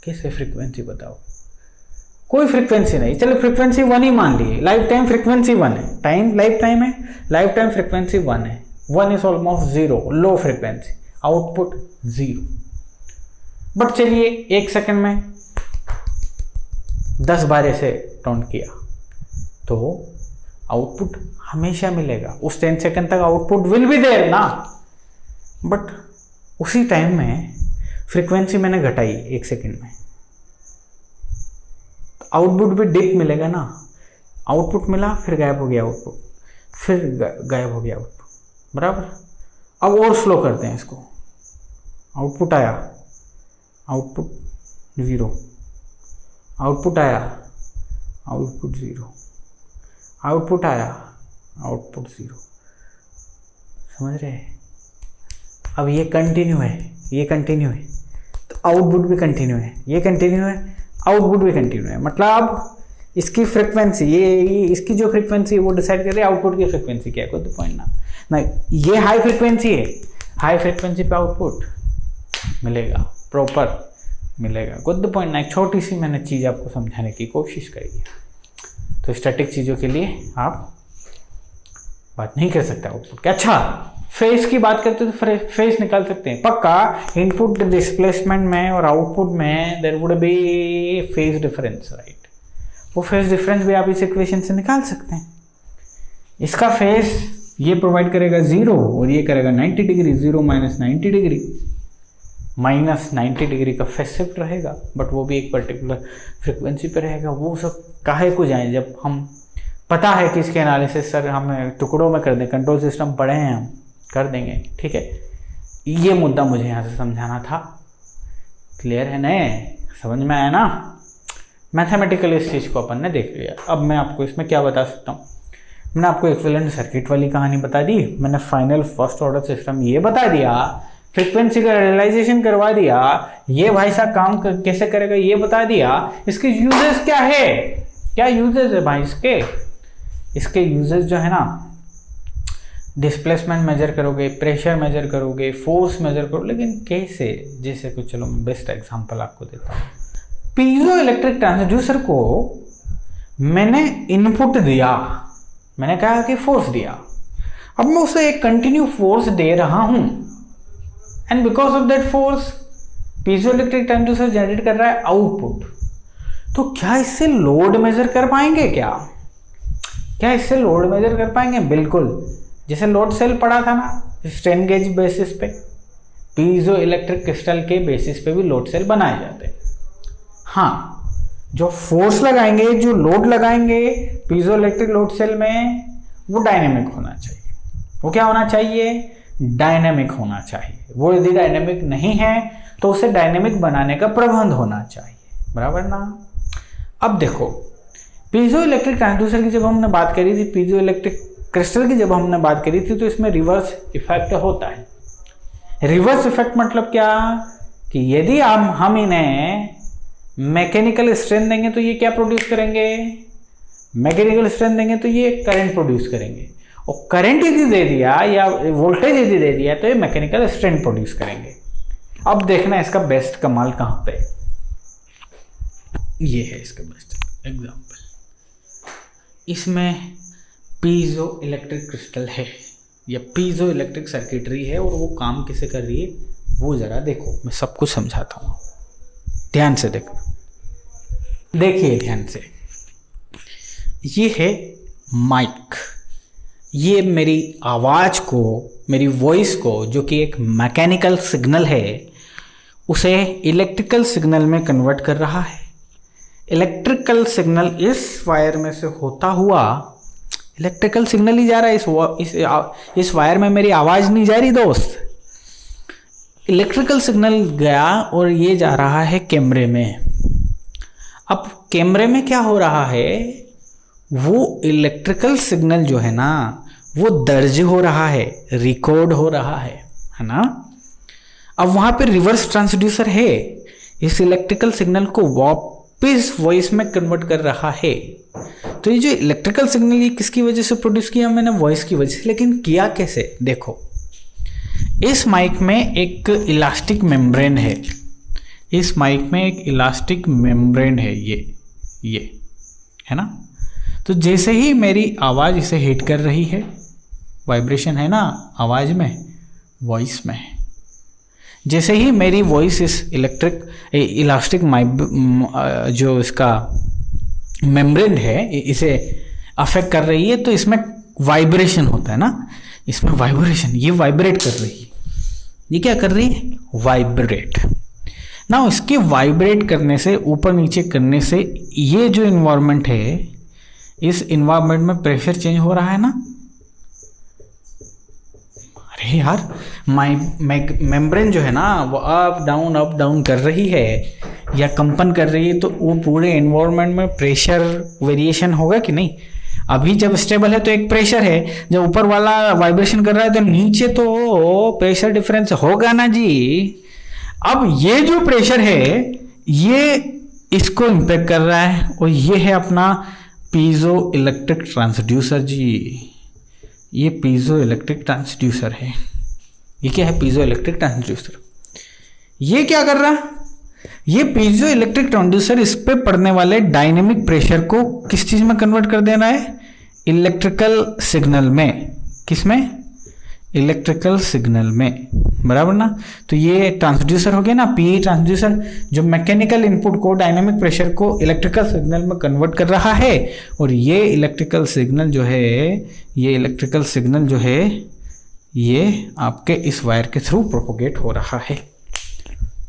Speaker 1: कैसे फ्रीक्वेंसी बताओ, कोई फ्रीक्वेंसी नहीं। चलो फ्रीक्वेंसी 1 ही मान ली, लाइफ टाइम फ्रीक्वेंसी 1 है, टाइम लाइफ टाइम है, लाइफ टाइम फ्रीक्वेंसी 1 है। 1 is almost 0, low frequency, output 0। But चलिए 1 सेकंड में 10 बार ऐसे काउंट किया तो आउटपुट हमेशा मिलेगा। उस 10 सेकंड तक आउटपुट विल बी देयर ना। बट उसी टाइम में फ्रीक्वेंसी मैंने घटाई 1 सेकंड में, आउटपुट भी डिप मिलेगा ना। आउटपुट मिला, फिर गायब हो गया आउटपुट, फिर गायब हो गया आउटपुट, बराबर। अब और स्लो करते हैं इसको। आउटपुट आया, आउटपुट 0, आउटपुट आया, आउटपुट 0, आउटपुट आया, आउटपुट 0। समझ रहे हैं। अब ये कंटिन्यू है, ये कंटिन्यू है, तो आउटपुट भी कंटिन्यू है, ये कंटिन्यू है, आउटपुट भी कंटिन्यू है। मतलब इसकी फ्रीक्वेंसी ये इसकी जो फ्रीक्वेंसी है वो डिसाइड कर रही है आउटपुट की फ्रीक्वेंसी क्या है, कोई पॉइंट ना। ये हाई फ्रीक्वेंसी है, हाई फ्रीक्वेंसी पे आउटपुट मिलेगा, प्रॉपर मिलेगा, गुड पॉइंट ना। एक छोटी सी मैंने चीज़ आपको समझाने की कोशिश करी है। तो स्टैटिक चीज़ों के लिए आप बात नहीं कर सकते आउटपुट के। अच्छा, फेज की बात करते तो फेज निकाल सकते हैं पक्का। इनपुट डिस्प्लेसमेंट में और आउटपुट में there would be phase difference, right. वो फेज डिफरेंस भी आप इस इक्वेशन से निकाल सकते हैं। इसका फेज ये प्रोवाइड करेगा 0 और ये करेगा 90 degree, 0 minus 90 degree, minus 90 degree का फेज शिफ्ट रहेगा, बट वो भी एक पर्टिकुलर फ्रिक्वेंसी पे रहेगा। वो सब काहे को जाए जब हम पता है कि इसके एनालिसिस सर हमें टुकड़ों में कर दें, कंट्रोल सिस्टम पढ़े हैं हम, कर देंगे, ठीक है। ये मुद्दा मुझे यहाँ से समझाना था। क्लियर है ना, समझ में आया ना। मैथमेटिकल इस चीज़ को अपन ने देख लिया। अब मैं आपको इसमें क्या बता सकता हूँ, मैंने आपको इक्विवेलेंट सर्किट वाली कहानी बता दी, मैंने फाइनल फर्स्ट ऑर्डर सिस्टम ये बता दिया, फ्रीक्वेंसी का रियलाइजेशन करवा दिया, ये भाई साहब काम कैसे करेगा ये बता दिया। इसके यूजेस क्या है, क्या यूजेस है भाई इसके यूजेस जो है ना, डिस्प्लेसमेंट मेजर करोगे, प्रेशर मेजर करोगे, फोर्स मेजर करोगे, लेकिन कैसे, जैसे कुछ, चलो मैं बेस्ट एग्जांपल आपको देता हूँ। पीजो इलेक्ट्रिक ट्रांसड्यूसर को मैंने इनपुट दिया, मैंने कहा कि फोर्स दिया, अब मैं उसे एक कंटिन्यू फोर्स दे रहा हूं and because of that force piezo electric transducer generate कर रहा है आउटपुट। तो क्या इससे लोड मेजर कर पाएंगे, क्या इससे लोड मेजर कर पाएंगे? बिल्कुल। जैसे लोड सेल पढ़ा था ना स्ट्रेन गेज बेसिस पे, पीजो इलेक्ट्रिक क्रिस्टल के बेसिस पे भी लोड सेल बनाए जाते हैं। हाँ, जो फोर्स लगाएंगे, जो लोड लगाएंगे पीजो इलेक्ट्रिक लोड सेल में, वो डायनेमिक होना चाहिए। वो क्या होना चाहिए? डायनेमिक होना चाहिए। वो यदि डायनेमिक नहीं है तो उसे डायनेमिक बनाने का प्रबंध होना चाहिए, बराबर ना। अब देखो, पीजो इलेक्ट्रिक ट्रांसड्यूसर की जब हमने बात करी थी, पीजो इलेक्ट्रिक क्रिस्टल की जब हमने बात करी थी, तो इसमें रिवर्स इफेक्ट होता है। रिवर्स इफेक्ट मतलब क्या कि यदि हम इन्हें मैकेनिकल स्ट्रेंथ देंगे तो ये क्या प्रोड्यूस करेंगे? मैकेनिकल स्ट्रेंथ देंगे तो ये करंट प्रोड्यूस करेंगे, और करंट यदि दे दिया या वोल्टेज यदि दे दिया तो ये मैकेनिकल स्ट्रेंथ प्रोड्यूस करेंगे। अब देखना इसका बेस्ट कमाल कहाँ पे, ये है इसका बेस्ट एग्जांपल। इसमें पीजो इलेक्ट्रिक क्रिस्टल है या पीजो इलेक्ट्रिक सर्किटरी है, और वो काम कैसे कर रही है वो जरा देखो, मैं सब कुछ समझाता हूँ, ध्यान से देखना। देखिए ध्यान से, ये है माइक, ये मेरी आवाज़ को, मेरी वॉइस को, जो कि एक मैकेनिकल सिग्नल है, उसे इलेक्ट्रिकल सिग्नल में कन्वर्ट कर रहा है। इलेक्ट्रिकल सिग्नल इस वायर में से होता हुआ, इलेक्ट्रिकल सिग्नल ही जा रहा है इस वायर में, मेरी आवाज़ नहीं जा रही दोस्त। इलेक्ट्रिकल सिग्नल गया और ये जा रहा है कैमरे में। अब कैमरे में क्या हो रहा है, वो इलेक्ट्रिकल सिग्नल जो है ना वो दर्ज हो रहा है, रिकॉर्ड हो रहा है ना। अब वहाँ पे रिवर्स ट्रांसड्यूसर है, इस इलेक्ट्रिकल सिग्नल को वापस वॉइस में कन्वर्ट कर रहा है। तो ये जो इलेक्ट्रिकल सिग्नल ये किसकी वजह से प्रोड्यूस किया मैंने? वॉइस की वजह से। लेकिन किया कैसे? देखो, इस माइक में एक इलास्टिक मेम्ब्रेन है, इस माइक में एक इलास्टिक मेम्ब्रेन है, ये है ना। तो जैसे ही मेरी आवाज़ इसे हिट कर रही है, वाइब्रेशन है ना आवाज़ में, वॉइस में, जैसे ही मेरी वॉइस इस इलास्टिक जो इसका मेम्ब्रेन है इसे अफेक्ट कर रही है, तो इसमें वाइब्रेशन होता है ना, इसमें वाइब्रेशन, ये वाइब्रेट कर रही है। ये क्या कर रही है? वाइब्रेट ना। इसके वाइब्रेट करने से, ऊपर नीचे करने से, ये जो इन्वायरमेंट है, इस इन्वायरमेंट में प्रेशर चेंज हो रहा है ना। अरे यार, मेम्ब्रेन जो है ना वो अप डाउन कर रही है या कंपन कर रही है, तो वो पूरे एनवायरनमेंट में प्रेशर वेरिएशन होगा कि नहीं? अभी जब स्टेबल है तो एक प्रेशर है, जब ऊपर वाला वाइब्रेशन कर रहा है तो नीचे तो प्रेशर डिफरेंस होगा ना जी। अब ये जो प्रेशर है ये इसको इम्पैक्ट कर रहा है, और ये है अपना पीजो इलेक्ट्रिक ट्रांसड्यूसर जी। ये पीजो इलेक्ट्रिक ट्रांसड्यूसर है। ये क्या है? Piezo electric transducer. ये क्या कर रहा है? ये पीजो इलेक्ट्रिक ट्रांसड्यूसर इस पे पड़ने वाले डायनेमिक प्रेशर को किस चीज में कन्वर्ट कर देना है? इलेक्ट्रिकल सिग्नल में। किस में? इलेक्ट्रिकल सिग्नल में, बराबर ना। तो ये ट्रांसड्यूसर हो गया ना, पीई ट्रांसड्यूसर, जो मैकेनिकल इनपुट को, डायनेमिक प्रेशर को इलेक्ट्रिकल सिग्नल में कन्वर्ट कर रहा है। और ये इलेक्ट्रिकल सिग्नल जो है, ये इलेक्ट्रिकल सिग्नल जो है, ये आपके इस वायर के थ्रू प्रोपोगेट हो रहा है।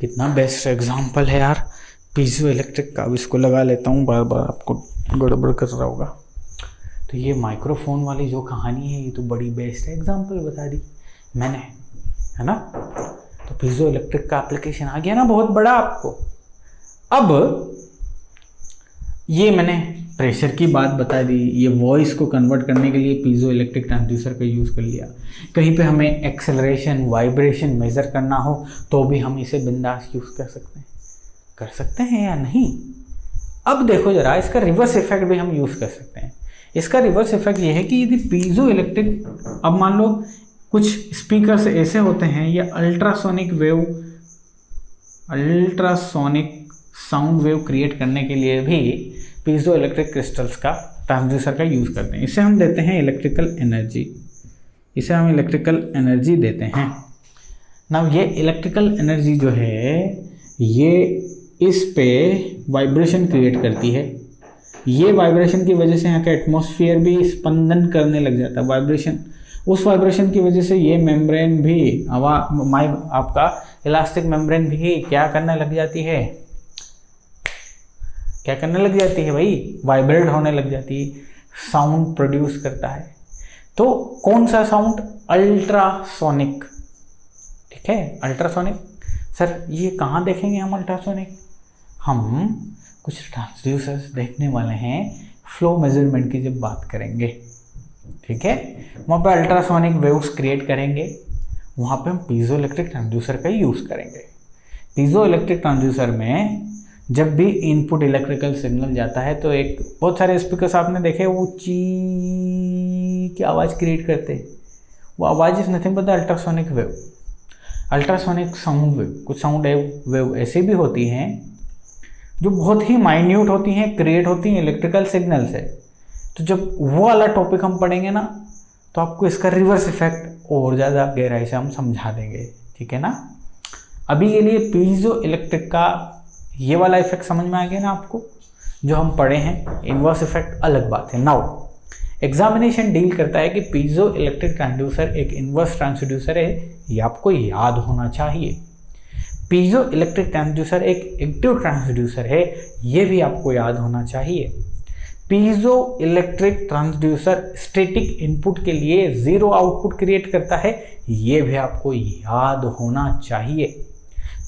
Speaker 1: कितना बेस्ट एग्जाम्पल है यार पीजो इलेक्ट्रिक का। अब इसको लगा लेता हूँ, बार बार आपको गड़बड़ कर रहा होगा। तो ये माइक्रोफोन वाली जो कहानी है, ये तो बड़ी बेस्ट एग्जाम्पल बता दी मैंने, है ना। तो पीजो इलेक्ट्रिक का एप्लीकेशन आ गया ना बहुत बड़ा आपको। अब ये मैंने प्रेशर की बात बता दी, ये वॉइस को कन्वर्ट करने के लिए पीजो इलेक्ट्रिक ट्रांसड्यूसर का यूज़ कर लिया। कहीं पे हमें एक्सेलरेशन, वाइब्रेशन मेज़र करना हो तो भी हम इसे बिंदास यूज़ कर सकते हैं या नहीं। अब देखो जरा, इसका रिवर्स इफेक्ट भी हम यूज़ कर सकते हैं। इसका रिवर्स इफेक्ट ये है कि यदि पीजो इलेक्ट्रिक, अब मान लो कुछ स्पीकर्स ऐसे होते हैं, या अल्ट्रासोनिक साउंड वेव क्रिएट करने के लिए भी पीजो इलेक्ट्रिक क्रिस्टल्स का, ट्रांसड्यूसर का यूज़ करते हैं। इसे हम देते हैं इलेक्ट्रिकल एनर्जी, देते हैं ना। ये इलेक्ट्रिकल एनर्जी जो है, ये इस पे वाइब्रेशन क्रिएट करती है। ये वाइब्रेशन की वजह से यहाँ का एटमॉस्फेयर भी स्पंदन करने लग जाता है। वाइब्रेशन, उस वाइब्रेशन की वजह से ये मेम्ब्रेन भी, आपका इलास्टिक मेम्ब्रेन भी क्या करने लग जाती है? क्या करने लग जाती है भाई? वाइब्रेट होने लग जाती है, साउंड प्रोड्यूस करता है। तो कौन सा साउंड? अल्ट्रासोनिक। ठीक है, अल्ट्रासोनिक। सर ये कहाँ देखेंगे हम अल्ट्रासोनिक? हम कुछ ट्रांसड्यूसर्स देखने वाले हैं फ्लो मेजरमेंट की जब बात करेंगे। ठीक है, वहाँ पे अल्ट्रासोनिक वेव्स क्रिएट करेंगे, वहाँ पे हम पीजो इलेक्ट्रिक ट्रांसड्यूसर का यूज़ करेंगे। पीजो इलेक्ट्रिक ट्रांसड्यूसर में जब भी इनपुट इलेक्ट्रिकल सिग्नल जाता है तो एक, बहुत सारे स्पीकर्स आपने देखे वो ची की आवाज़ क्रिएट करते हैं। वो आवाज़ is nothing but the ultrasonic wave, ultrasonic sound wave. कुछ साउंड वेव ऐसी भी होती हैं जो बहुत ही माइन्यूट होती हैं, क्रिएट होती हैं इलेक्ट्रिकल सिग्नल से। तो जब वो वाला टॉपिक हम पढ़ेंगे ना, तो आपको इसका रिवर्स इफेक्ट और ज़्यादा गहराई से हम समझा देंगे। ठीक है ना। अभी के लिए पीजो इलेक्ट्रिक का ये वाला इफेक्ट समझ में आ गया ना आपको, जो हम पढ़े हैं। इनवर्स इफेक्ट अलग बात है। नाउ एग्जामिनेशन डील करता है कि पीजो इलेक्ट्रिक ट्रांसड्यूसर एक इनवर्स ट्रांसड्यूसर है, ये आपको याद होना चाहिए। पीजो इलेक्ट्रिक ट्रांसड्यूसर एक एक्टिव ट्रांसड्यूसर है, ये भी आपको याद होना चाहिए। Piezo electric transducer static input के लिए जीरो आउटपुट क्रिएट करता है, ये भी आपको याद होना चाहिए।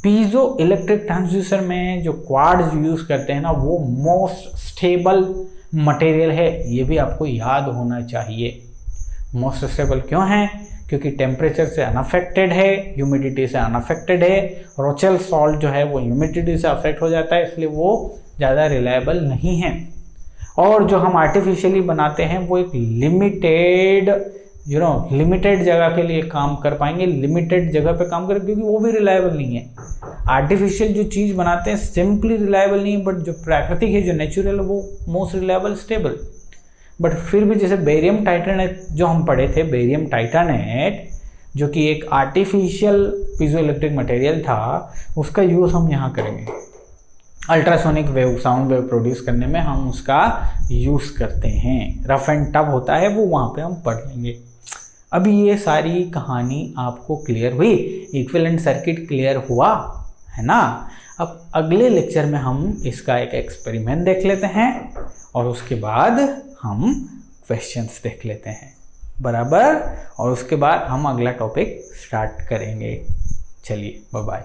Speaker 1: पीजो इलेक्ट्रिक ट्रांसड्यूसर में जो क्वार्ट्ज यूज करते हैं ना, वो मोस्ट स्टेबल मटेरियल है, ये भी आपको याद होना चाहिए। मोस्ट स्टेबल क्यों है? क्योंकि टेम्परेचर से अनअफेक्टेड है, ह्यूमिडिटी से अनअफेक्टेड है। रोचेल सॉल्ट जो है वो ह्यूमिडिटी से अफेक्ट हो जाता है, इसलिए वो ज़्यादा रिलायबल नहीं है। और जो हम आर्टिफिशियली बनाते हैं वो एक लिमिटेड जगह के लिए काम कर पाएंगे, लिमिटेड जगह पे काम करें, क्योंकि वो भी रिलायबल नहीं है। आर्टिफिशियल जो चीज़ बनाते हैं सिंपली रिलायबल नहीं है, बट जो प्राकृतिक है, जो नेचुरल है, वो मोस्ट रिलायबल, स्टेबल। बट फिर भी जैसे बेरियम टाइटेनेट जो हम पढ़े थे, बेरियम टाइटेनेट जो कि एक आर्टिफिशियल पीजो इलेक्ट्रिक मटेरियल था, उसका यूज़ हम यहाँ करेंगे। Ultrasonic wave, sound wave produce करने में हम उसका यूज़ करते हैं। रफ एंड टफ होता है वो, वहाँ पे हम पढ़ लेंगे। अभी ये सारी कहानी आपको क्लियर हुई, इक्विवेलेंट सर्किट क्लियर हुआ है ना। अब अगले लेक्चर में हम इसका एक एक्सपेरिमेंट देख लेते हैं और उसके बाद हम क्वेश्चंस देख लेते हैं, बराबर। और उसके बाद हम अगला टॉपिक स्टार्ट करेंगे। चलिए, बाय बाय।